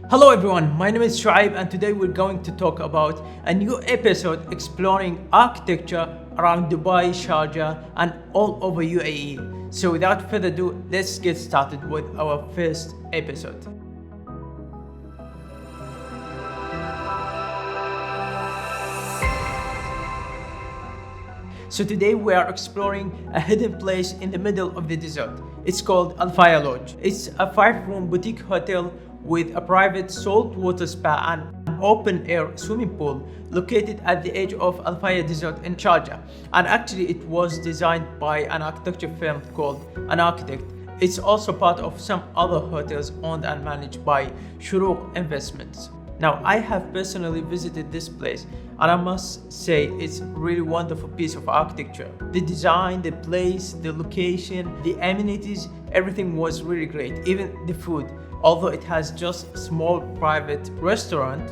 Hello everyone, my name is Shuaib and today we're going to talk about a new episode exploring architecture around Dubai, Sharjah and all over UAE. So without further ado, let's get started with our first episode. So today we are exploring a hidden place in the middle of the desert. It's called Faya Lodge. It's a 5-room boutique hotel with a private saltwater spa and an open-air swimming pool located at the edge of Faya Desert in Sharjah. And actually it was designed by an architecture firm called Anarchitect. It's also part of some other hotels owned and managed by Shurooq Investments. Now, I have personally visited this place and I must say it's a really wonderful piece of architecture. The design, the place, the location, the amenities, everything was really great, even the food. Although it has just a small private restaurant,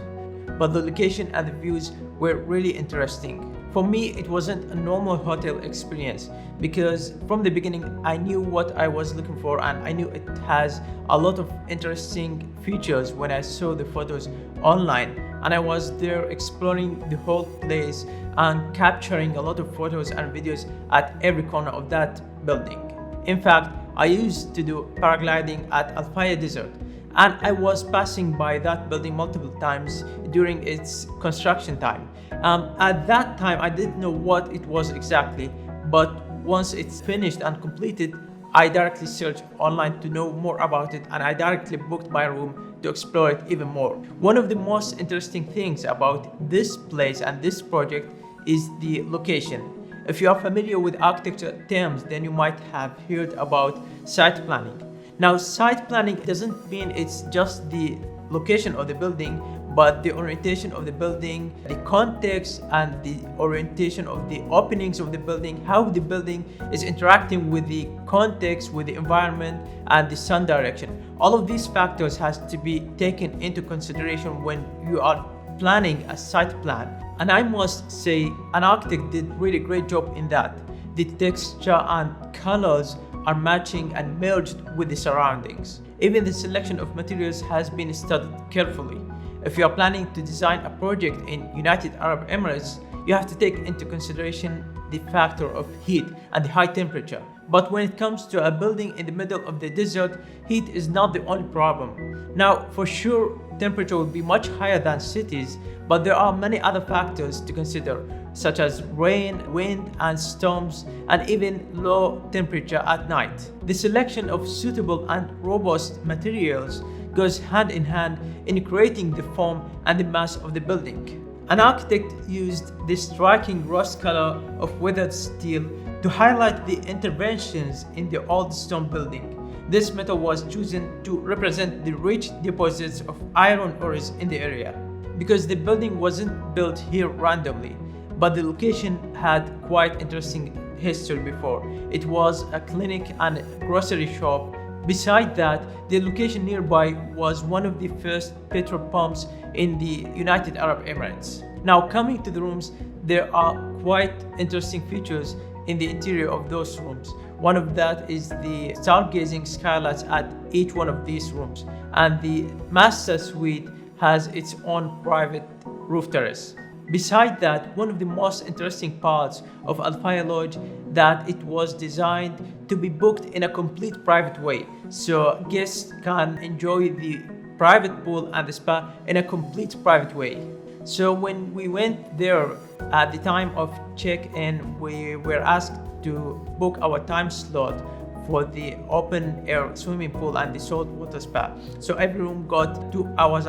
but the location and the views were really interesting. For me, it wasn't a normal hotel experience because from the beginning I knew what I was looking for and I knew it has a lot of interesting features when I saw the photos online, and I was there exploring the whole place and capturing a lot of photos and videos at every corner of that building. In fact, I used to do paragliding at Faya Desert, and I was passing by that building multiple times during its construction time. At that time, I didn't know what it was exactly, but once it's finished and completed, I directly searched online to know more about it, and I directly booked my room to explore it even more. One of the most interesting things about this place and this project is the location. If you are familiar with architecture terms, then you might have heard about site planning. Now, site planning doesn't mean it's just the location of the building, but the orientation of the building, the context and the orientation of the openings of the building, how the building is interacting with the context, with the environment and the sun direction. All of these factors has to be taken into consideration when you are planning a site plan. And I must say, an architect did really great job in that. The texture and colors are matching and merged with the surroundings. Even the selection of materials has been studied carefully. If you are planning to design a project in United Arab Emirates, you have to take into consideration the factor of heat and the high temperature. But when it comes to a building in the middle of the desert, heat is not the only problem. Now, for sure, temperature will be much higher than cities, but there are many other factors to consider, such as rain, wind, and storms, and even low temperature at night. The selection of suitable and robust materials goes hand in hand in creating the form and the mass of the building. An architect used the striking rust color of weathered steel to highlight the interventions in the old stone building. This metal was chosen to represent the rich deposits of iron ores in the area, because the building wasn't built here randomly, but the location had quite interesting history before. It was a clinic and a grocery shop. Beside that, the location nearby was one of the first petrol pumps in the United Arab Emirates. Now, coming to the rooms, there are quite interesting features in the interior of those rooms. One of that is the stargazing skylights at each one of these rooms, and the master suite has its own private roof terrace. Beside that, one of the most interesting parts of Faya Lodge that it was designed to be booked in a complete private way, so guests can enjoy the private pool and the spa in a complete private way. So when we went there at the time of check-in, we were asked to book our time slot for the open air swimming pool and the saltwater spa. So every room got 2.5 hours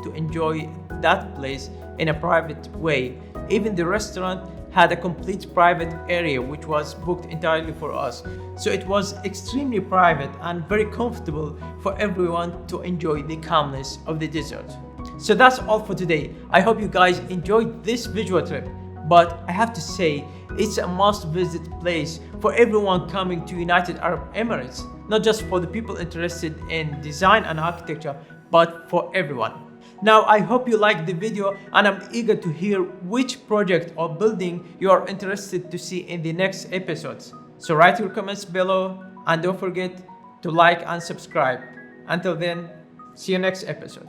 to enjoy that place in a private way. Even the restaurant had a complete private area which was booked entirely for us. So it was extremely private and very comfortable for everyone to enjoy the calmness of the desert. So that's all for today. I hope you guys enjoyed this visual trip, but I have to say it's a must-visit place for everyone coming to United Arab Emirates, not just for the people interested in design and architecture, but for everyone. Now, I hope you liked the video and I'm eager to hear which project or building you are interested to see in the next episodes. So write your comments below and don't forget to like and subscribe. Until then, See you next episode.